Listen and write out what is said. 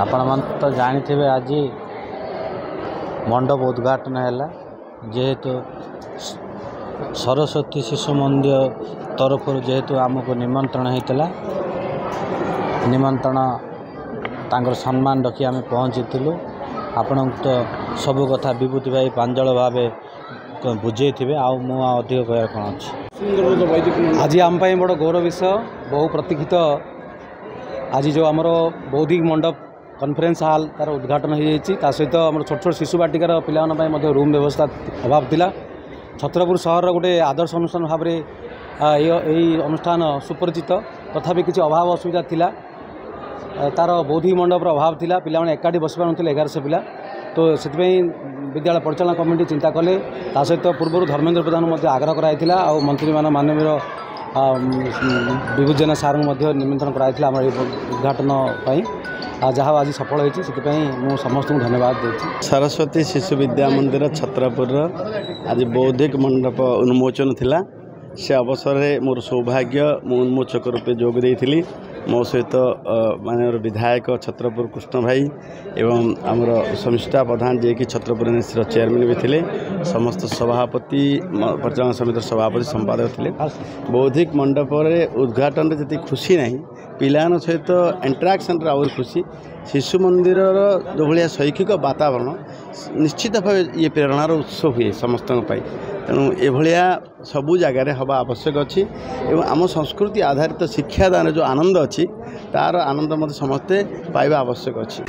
आपण मन तो जानी आज मंडप उद्घाटन है जेहेतु सरस्वती शिशु मंदिर तरफ जेहेतु आमको निमंत्रण होता निमंत्रण तांकर सम्मान रखी आम पहुँची आपण तो सब कथा विभूति भाई प्रांजल भाव बुझे थे अधिक कह कौन अच्छे आज आम बड़ गौरव विषय बहु प्रतीक्षित आज जो आमर बौद्धिक मंडप कॉन्फ्रेंस हॉल तार उद्घाटन हो सहित आम छोट छोट शिशु बाटिकार पाई रूम व्यवस्था अभाव थिला छत्रपुर सहर गोटे आदर्श अनुष्ठान भाव में यही अनुष्ठान सुपरिचित तथापि किसी अभाव असुविधा थिला तार बौद्धिक मंडपर अभाव थिला पिला माने एकाठी बस पारुनथिले 1100 पिला तो से विद्यालय परिचालन कमिटी चिंता कले ता सहित पूर्व धर्मेंद्र प्रधान आग्रह कराइथिला आ मंत्री माननीय विभूति जेना सार निमंत्रण कराइथिला आम उद्घाटन जहाँ आज सफल होती से समस्त धन्यवाद देती। सरस्वती शिशु विद्या मंदिर छत्रपुर आज बौद्धिक मंडप उन्मोचन थिला से अवसर में मोर सौभाग्य मु उन्मोचक रूपे जोग देइथिली मो सहित माननीय विधायक छत्रपुर कृष्ण भाई एवं आमर समिष्ठा प्रधान जे कि छत्रपुर एनएसी चेयरमैन भी थिले समस्त सभापति परिचालन समिति सभापति संपादक थिले बौद्धिक मंडप उद्घाटन जी खुशी नहीं पिलान सहित इंटराक्शन आउर खुशी शिशु मंदिर जो भाया शैक्षिक वातावरण निश्चित भाव ये प्रेरणार उत्स हुए समस्त तेणु एभलिया सबू जगार हवा आवश्यक अच्छी एवं आम संस्कृति आधारित शिक्षादान जो आनंद अच्छी तार आनंद मत समस्ते पाइबा आवश्यक अच्छी।